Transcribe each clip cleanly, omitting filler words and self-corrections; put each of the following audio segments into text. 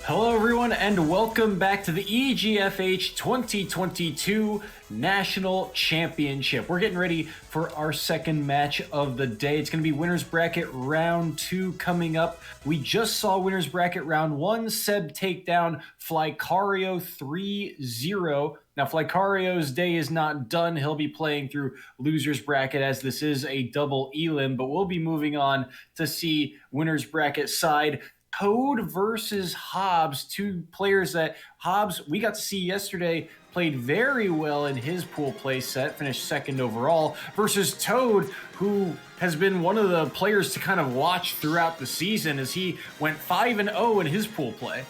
Hello everyone and welcome back to the EGFH 2022 National Championship. We're getting ready for our second match of the day. It's going to be Winners Bracket Round 2 coming up. We just saw Winners Bracket Round 1. Seb take down Flycario 3-0. Now Flycario's day is not done. He'll be playing through Losers Bracket as this is a double elim, but we'll be moving on to see Winners Bracket side Toad versus Hobbes, two players that Hobbes, we got to see yesterday, played very well in his pool play set, finished second overall, versus Toad, who has been one of the players to kind of watch throughout the season as he went 5-0 in his pool play.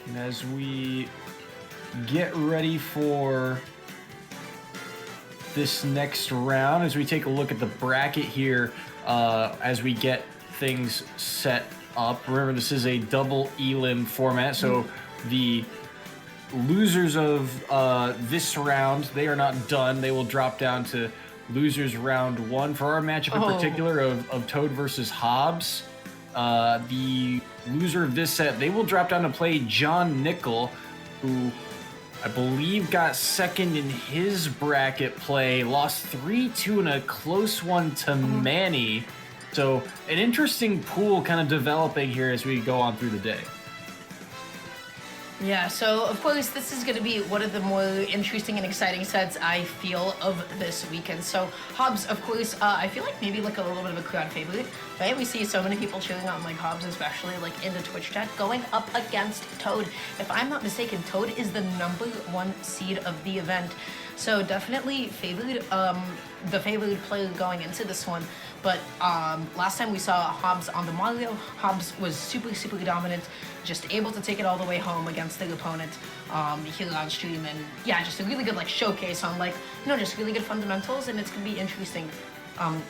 And as we get ready for this next round, as we take a look at the bracket here, as we get things set up. Remember, this is a double elim format, so the losers of this round, they are not done. They will drop down to losers round 1. For our matchup in particular of Toad versus Hobbes, the loser of this set, they will drop down to play John Nickel, who I believe got second in his bracket play, lost 3-2 in a close one to Manny. So an interesting pool kind of developing here as we go on through the day. Yeah, so of course this is going to be one of the more interesting and exciting sets I feel of this weekend. So Hobbes, of course, I feel like maybe like a little bit of a crowd favorite, right? We see so many people cheering on like Hobbes, especially like in the Twitch chat, going up against Toad. If I'm not mistaken, Toad is the #1 seed of the event. So definitely favored, the favored player going into this one. But last time we saw Hobbes on the Mario, Hobbes was super dominant, just able to take it all the way home against the opponent here on stream. And yeah, just a really good like showcase on like, you know, just really good fundamentals. And it's going to be interesting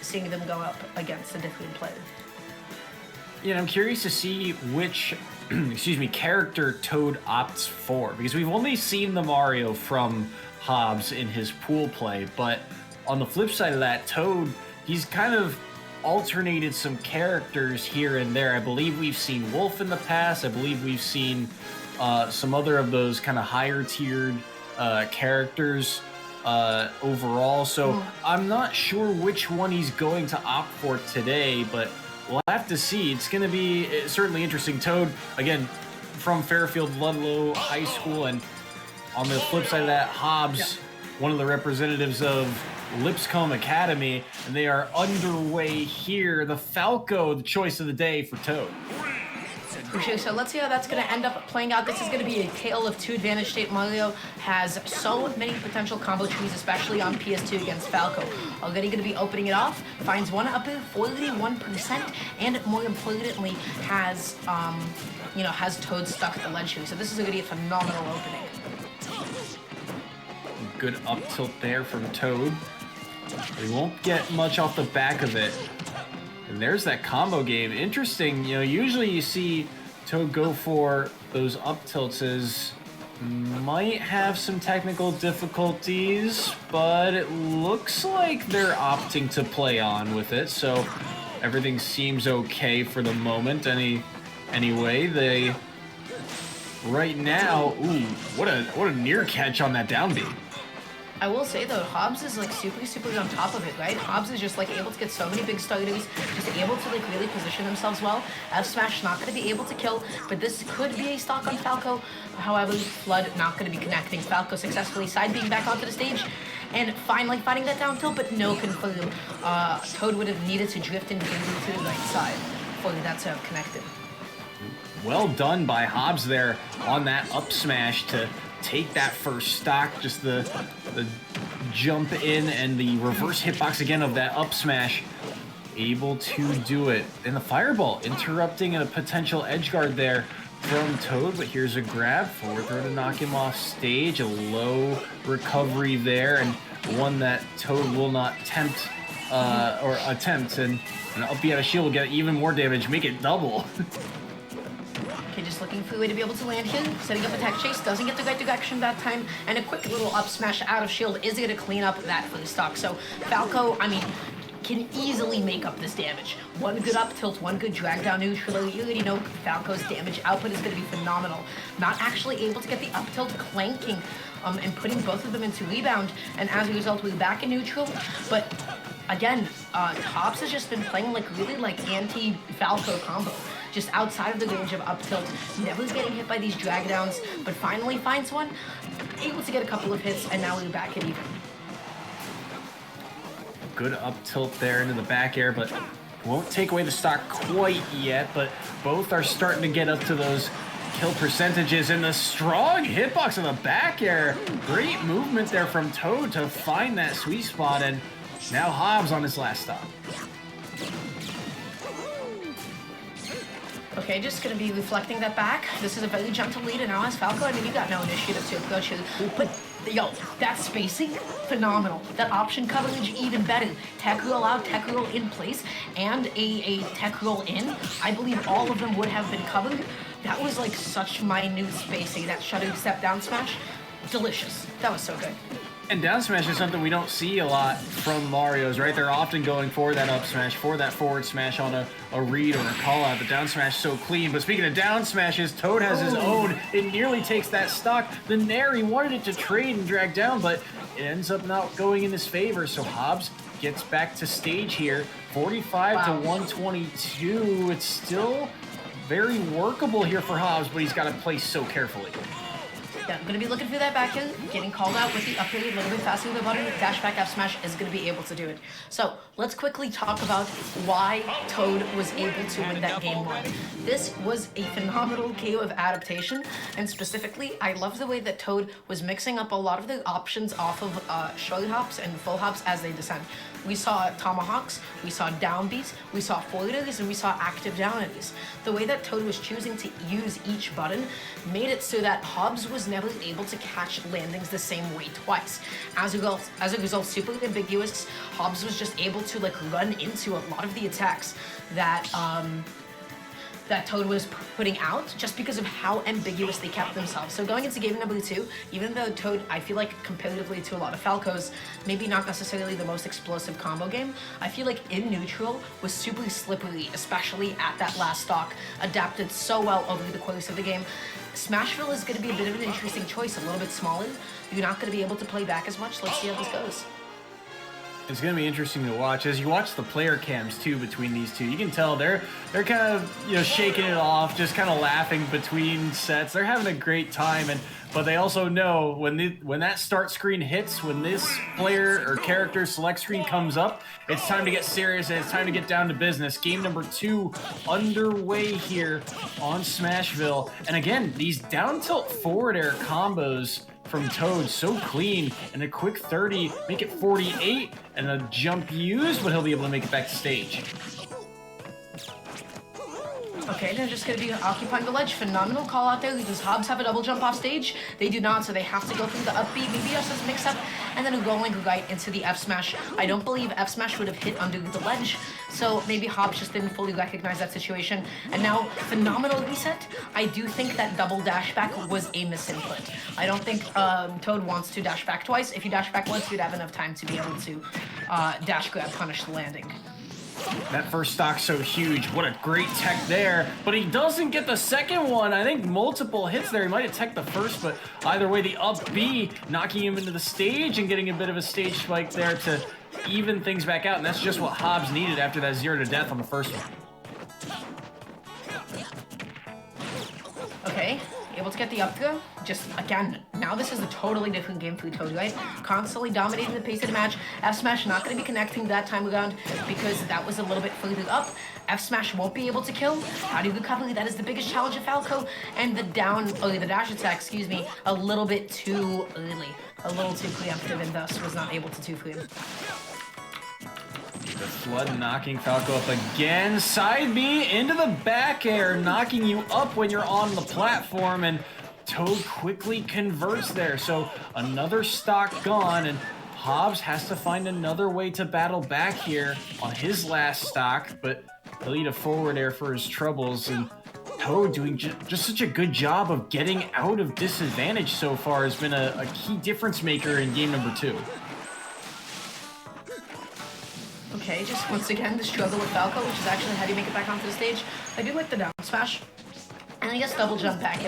seeing them go up against a different player. Yeah, I'm curious to see which, character Toad opts for, because we've only seen the Mario from Hobbes in his pool play, but on the flip side of that, Toad, he's kind of alternated some characters here and there. I believe we've seen Wolf in the past. I believe we've seen some other of those kind of higher tiered characters overall. So I'm not sure which one he's going to opt for today, but we'll have to see. It's going to be certainly interesting. Toad, again, from Fairfield Ludlow High School, and on the flip side of that, Hobbes, one of the representatives of Lipscomb Academy, and they are underway here. The Falco, the choice of the day for Toad. Okay, so let's see how that's going to end up playing out. This is going to be a tale of two advantage state. Mario has so many potential combo trees, especially on PS2 against Falco. Already going to be opening it off, finds one up at 41%, and more importantly, has has Toad stuck at the ledge tree. So this is going to be a phenomenal opening. Good up tilt there from Toad. We won't get much off the back of it. And there's that combo game. Interesting, usually you see Toad go for those up tilts as might have some technical difficulties, but it looks like they're opting to play on with it, so everything seems okay for the moment. Anyway, they right now, what a near catch on that down B. I will say though, Hobbes is like super on top of it, right? Hobbes is just like able to get so many big starters, just able to like really position themselves well. F Smash not going to be able to kill, but this could be a stock on Falco. However, Flood not going to be connecting. Falco successfully side being back onto the stage, and finally finding that down tilt, but no confirm. Toad would have needed to drift into to the right side for that to have connected. Well done by Hobbes there on that up smash to take that first stock, just the jump in and the reverse hitbox again of that up smash, able to do it. And the fireball interrupting a potential edge guard there from Toad, but here's a grab, forward throw to knock him off stage, a low recovery there, and one that Toad will not attempt, and an up B out of shield will get even more damage, make it double. Okay, just looking for a way to be able to land here, setting up a tech chase, doesn't get the right direction that time, and a quick little up smash out of shield is going to clean up that first stock. So Falco, I mean, can easily make up this damage. One good up tilt, one good drag down neutral. You already know Falco's damage output is going to be phenomenal. Not actually able to get the up tilt clanking and putting both of them into rebound, and as a result, we're back in neutral. But again, Hobbes has just been playing like really like anti-Falco combo. Just outside of the range of up tilt, never getting hit by these drag downs, but finally finds one, able to get a couple of hits, and now we're back at even. Good up tilt there into the back air, but won't take away the stock quite yet, but both are starting to get up to those kill percentages, and the strong hitbox on the back air. Great movement there from Toad to find that sweet spot, and now Hobbes on his last stop. Okay, just gonna be reflecting that back. This is a very gentle lead, and now as Falco, I mean, you got no initiative to approach it. But, yo, that spacing, phenomenal. That option coverage, even better. Tech roll out, tech roll in place, and a tech roll in. I believe all of them would have been covered. That was like such minute spacing. That shutter step down smash, delicious. That was so good. And down smash is something we don't see a lot from Mario's, right? They're often going for that up smash, for that forward smash on a read or a call out. The down smash so clean. But speaking of down smashes, Toad has his own. It nearly takes that stock. The Nair, he wanted it to trade and drag down, but it ends up not going in his favor. So Hobbes gets back to stage here. 45 to 122. It's still very workable here for Hobbes, but he's got to play so carefully. Yeah, I'm going to be looking for that back hill, getting called out with the up air a little bit faster than the button. Dash back F smash is going to be able to do it. So let's quickly talk about why Toad was able to win that game one. This was a phenomenal game of adaptation, and specifically, I love the way that Toad was mixing up a lot of the options off of short hops and full hops as they descend. We saw tomahawks, we saw down beats, we saw forwarders, and we saw active downers. The way that Toad was choosing to use each button made it so that Hobbes was never able to catch landings the same way twice. As a result, super ambiguous, Hobbes was just able to like run into a lot of the attacks that that Toad was putting out just because of how ambiguous they kept themselves. So going into game number 2, even though Toad, I feel like comparatively to a lot of Falcos, maybe not necessarily the most explosive combo game, I feel like in neutral was super slippery, especially at that last stock, adapted so well over the course of the game. Smashville is going to be a bit of an interesting choice, a little bit smaller. You're not going to be able to play back as much. Let's see how this goes. It's going to be interesting to watch. As you watch the player cams, too, between these two, you can tell they're kind of, shaking it off, just kind of laughing between sets. They're having a great time, but they also know when that start screen hits, when this player or character select screen comes up, it's time to get serious and it's time to get down to business. Game number 2 underway here on Smashville. And again, these down tilt forward air combos from Toad, so clean, and a quick 30, make it 48, and a jump used, but he'll be able to make it back to stage. Okay, they're just going to be occupying the ledge. Phenomenal call out there. Does Hobbes have a double jump off stage? They do not, so they have to go through the upbeat BBS mix up, and then going right into the F smash. I don't believe F smash would have hit under the ledge, so maybe Hobbes just didn't fully recognize that situation. And now, phenomenal reset. I do think that double dash back was a misinput. I don't think Toad wants to dash back twice. If you dash back once, you'd have enough time to be able to dash grab punish the landing. That first stock's so huge. What a great tech there. But he doesn't get the second one. I think multiple hits there. He might have teched the first, but either way, the up B knocking him into the stage and getting a bit of a stage spike there to even things back out. And that's just what Hobbes needed after that 0 to death on the first one. Okay, able to get the up throw. Just, again, now this is a totally different game for Toad, right? Constantly dominating the pace of the match. F Smash not going to be connecting that time around because that was a little bit further up. F Smash won't be able to kill. How do you recover? That is the biggest challenge of Falco. And the dash attack, a little bit too early. A little too preemptive, and thus was not able to 2-frame. The flood knocking Falco up again. Side B into the back air, knocking you up when you're on the platform, and Toad quickly converts there. So another stock gone, and Hobbes has to find another way to battle back here on his last stock, but he'll need a forward air for his troubles. And Toad doing just such a good job of getting out of disadvantage so far has been a key difference maker in game number 2. Okay, just once again, the struggle with Falco, which is actually how do you make it back onto the stage. I do like the down smash. And I guess double jump back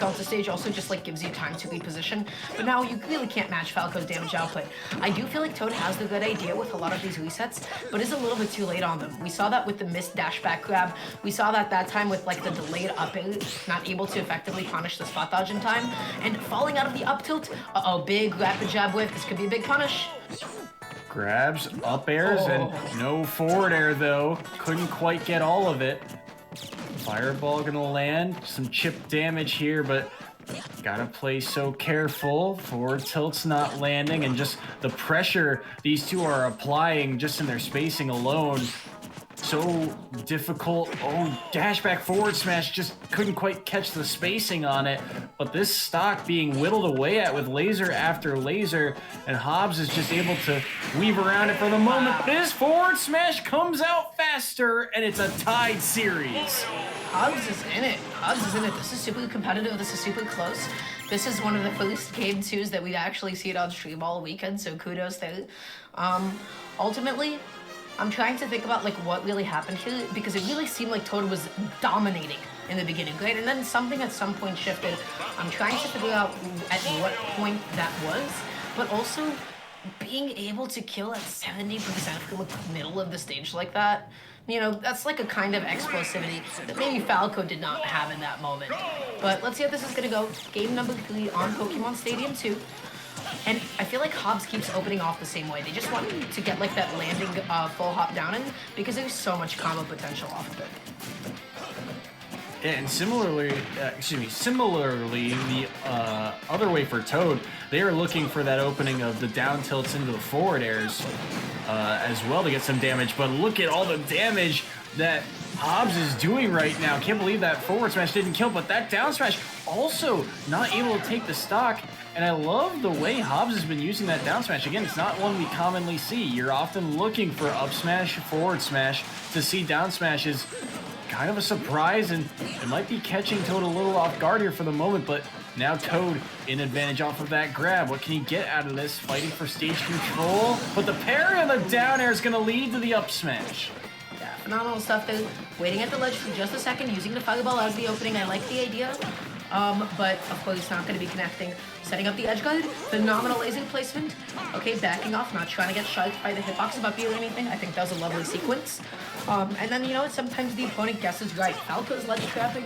onto the stage also just like gives you time to reposition. But now you really can't match Falco's damage output. I do feel like Toad has the good idea with a lot of these resets, but is a little bit too late on them. We saw that with the missed dash back grab. We saw that time with like the delayed up air, not able to effectively punish the spot dodge in time. And falling out of the up tilt. Big rapid jab whip. This could be a big punish. Grabs, up airs, and no forward air though. Couldn't quite get all of it. Fireball gonna land, some chip damage here, but gotta play so careful. Forward tilt's not landing, and just the pressure these two are applying just in their spacing alone. So difficult. Oh, dash back forward smash, just couldn't quite catch the spacing on it. But this stock being whittled away at with laser after laser, and Hobbes is just able to weave around it for the moment. But his forward smash comes out faster, and it's a tied series. Hobbes is in it. Hobbes is in it. This is super competitive. This is super close. This is one of the first game 2s that we actually see it on stream all weekend, so kudos there. Ultimately, I'm trying to think about like what really happened here, because it really seemed like Toad was dominating in the beginning, right? And then something at some point shifted. I'm trying to figure out at what point that was, but also being able to kill at 70% from the middle of the stage like that, you know, that's like a kind of explosivity that maybe Falco did not have in that moment. But let's see how this is gonna go. Game number 3 on Pokemon Stadium 2. And I feel like Hobbes keeps opening off the same way. They just want to get like that landing full hop down in, because there's so much combo potential off of it. And similarly, the other way for Toad, they are looking for that opening of the down tilts into the forward airs as well to get some damage. But look at all the damage that Hobbes is doing right now. Can't believe that forward smash didn't kill, but that down smash also not able to take the stock. And I love the way Hobbes has been using that down smash. Again, it's not one we commonly see. You're often looking for up smash, forward smash. To see down smash is kind of a surprise, and it might be catching Toad a little off guard here for the moment, but now Toad in advantage off of that grab. What can he get out of this? Fighting for stage control, but the parry on the down air is going to lead to the up smash. Yeah, phenomenal stuff there. Waiting at the ledge for just a second, using the fireball as the opening. I like the idea. But of course it's not going to be connecting. Setting up the edge guard, phenomenal laser placement. Okay, backing off, not trying to get shot by the hitbox above you or anything. I think that was a lovely sequence. And then, you know, sometimes the opponent guesses right. Falco's ledge trapping,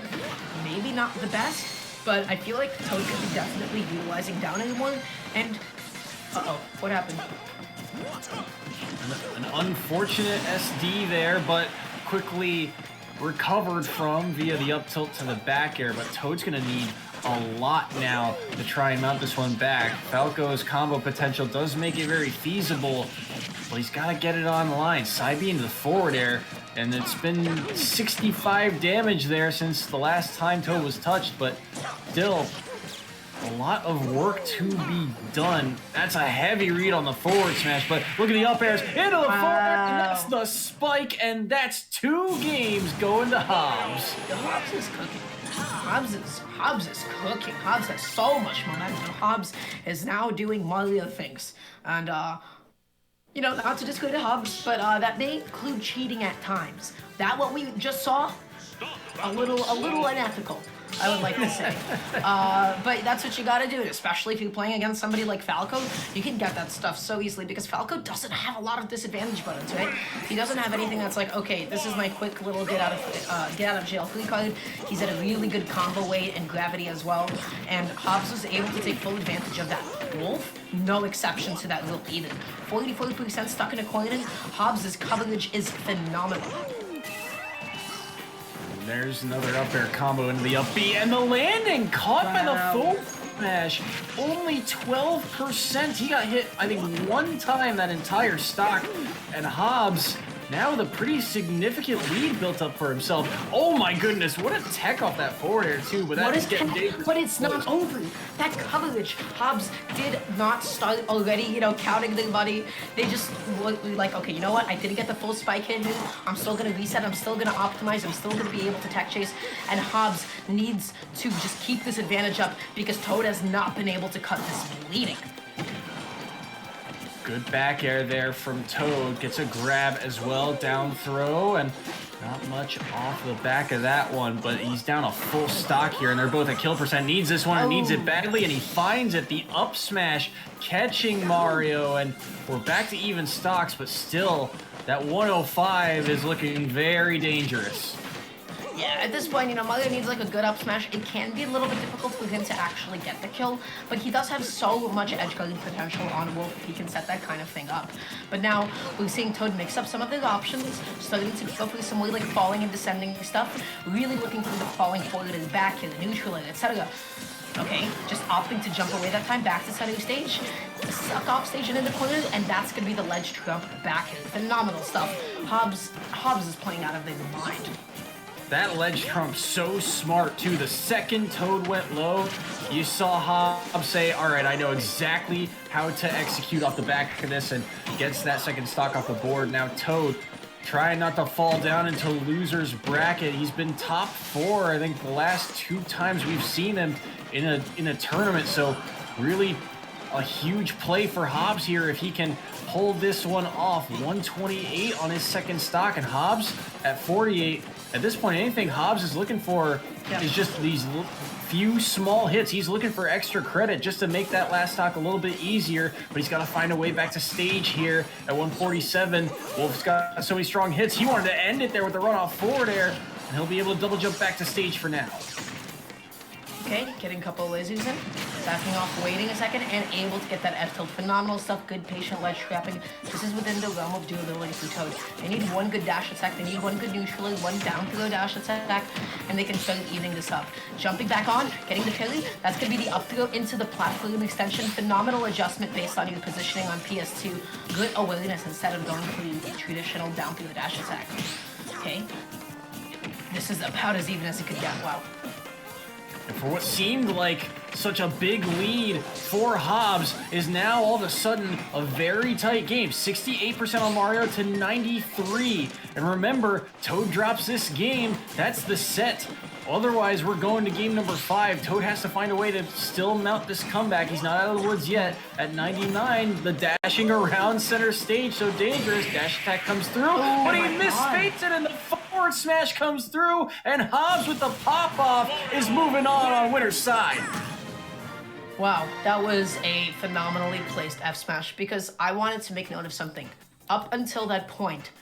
maybe not the best, but I feel like Toad could be definitely utilizing down anymore. And, what happened? An unfortunate SD there, but quickly recovered from via the up tilt to the back air, but Toad's gonna need a lot now to try and mount this one back. Falco's combo potential does make it very feasible, but he's gotta get it on the line. Side B into the forward air, and it's been 65 damage there since the last time Toad was touched, but still a lot of work to be done. That's a heavy read on the forward smash, but look at the up airs into the forward, and that's the spike, and that's 2 games going to Hobbes. Hobbes is cooking. Hobbes is cooking. Hobbes has so much momentum. Hobbes is now doing Mario things. And, you know, not to discredit Hobbes, but that may include cheating at times. That what we just saw, a little unethical, I would like to say. But that's what you gotta do, especially if you're playing against somebody like Falco. You can get that stuff so easily because Falco doesn't have a lot of disadvantage buttons, right? He doesn't have anything that's like, okay, this is my quick little get out of jail free card. He's at a really good combo weight and gravity as well. And Hobbes was able to take full advantage of that. Wolf, no exception to that rule either. 44% stuck in a corner. Hobbes' coverage is phenomenal. There's another up air combo into the up B, and the landing caught by the full smash. Only 12%. He got hit, I think, 1 time that entire stock, and Hobbes now with a pretty significant lead built up for himself. Oh my goodness, what a tech off that forward air too, but that's getting dangerous. But it's not over. That coverage, Hobbes did not start already, you know, counting their money. They just were like, okay, you know what? I didn't get the full spike hit. I'm still gonna reset. I'm still gonna optimize. I'm still gonna be able to tech chase. And Hobbes needs to just keep this advantage up because Toad has not been able to cut this bleeding. Good back air there from Toad. Gets a grab as well. Down throw, and not much off the back of that one, but he's down a full stock here, and they're both at kill percent. Needs this one and needs it badly, and he finds it. The up smash catching Mario, and we're back to even stocks, but still, that 105 is looking very dangerous. Yeah, at this point, you know, Mario needs like a good up smash. It can be a little bit difficult for him to actually get the kill, but he does have so much edge guarding potential on Wolf if he can set that kind of thing up. But now we're seeing Toad mix up some of his options, starting to go through some more like falling and descending stuff, really looking for the falling forward and back and the neutral, etc. Okay, just opting to jump away that time back to center stage, suck off stage and in the corner, and that's gonna be the ledge trump back. Phenomenal stuff. Hobbes is playing out of their mind. That ledge trump so smart too. The second Toad went low, you saw Hobbes say, all right, I know exactly how to execute off the back of this, and gets that second stock off the board. Now Toad trying not to fall down into loser's bracket. He's been top 4, I think, the last 2 times we've seen him in a tournament. So really a huge play for Hobbes here if he can pull this one off. 128 on his second stock, and Hobbes at 48. At this point, anything Hobbes is looking for is just these few small hits. He's looking for extra credit just to make that last stock a little bit easier, but he's got to find a way back to stage here at 147. Wolf's got so many strong hits. He wanted to end it there with the runoff forward air, and he'll be able to double jump back to stage for now. Okay, getting a couple of lasers in, backing off, waiting a second, and able to get that F tilt. Phenomenal stuff, good patient ledge trapping. This is within the realm of doability for Toad. They need one good dash attack, they need one good neutral, one down throw dash attack, and they can start evening this up. Jumping back on, getting the parry, that's going to be the up throw into the platform extension. Phenomenal adjustment based on your positioning on PS2. Good awareness instead of going for the traditional down through the dash attack. Okay, this is about as even as it could get. Wow. And for what seemed like such a big lead for Hobbes is now all of a sudden a very tight game. 68% on Mario to 93. And remember, Toad drops this game, that's the set. Otherwise, we're going to game number 5. Toad has to find a way to still mount this comeback. He's not out of the woods yet. At 99, the dashing around center stage, so dangerous. Dash attack comes through, but he misfates it, and the forward smash comes through, and Hobbes with the pop-off is moving on winner's side. Wow, that was a phenomenally placed F smash because I wanted to make note of something. Up until that point,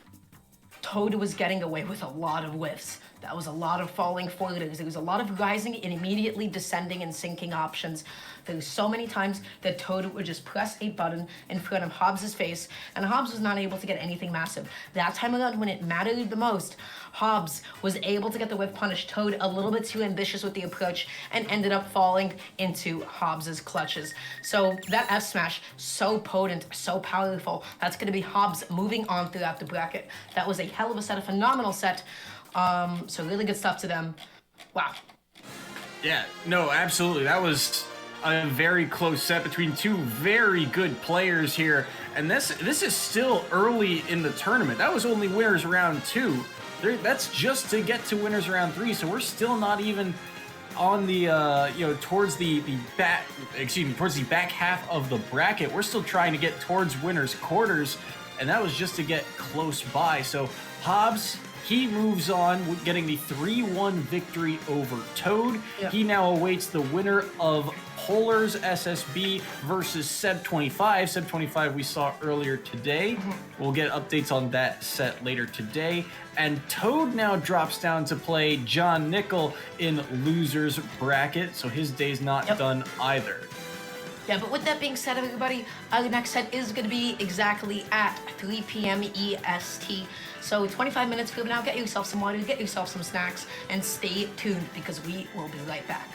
Toad was getting away with a lot of whiffs. That was a lot of falling forwarders. There was a lot of rising and immediately descending and sinking options. There was so many times that Toad would just press a button in front of Hobbes' face, and Hobbes was not able to get anything massive. That time around, when it mattered the most, Hobbes was able to get the whiff punish. Toad a little bit too ambitious with the approach and ended up falling into Hobbes' clutches. So that F smash, so potent, so powerful. That's going to be Hobbes moving on throughout the bracket. That was a hell of a set, a phenomenal set. So really good stuff to them. Wow. Yeah, no, absolutely. That was a very close set between 2 very good players here. And this is still early in the tournament. That was only winners round 2. That's just to get to winners round 3. So we're still not even on the towards the back half of the bracket. We're still trying to get towards winners quarters, and that was just to get close by. So Hobbes, he moves on, getting the 3-1 victory over Toad. Yep. He now awaits the winner of Polar's SSB versus Seb25. Seb25 we saw earlier today. We'll get updates on that set later today. And Toad now drops down to play John Nickel in loser's bracket, so his day's not done either. Yeah, but with that being said, everybody, the next set is going to be exactly at 3 p.m. EST. So 25 minutes from now, get yourself some water, get yourself some snacks, and stay tuned because we will be right back.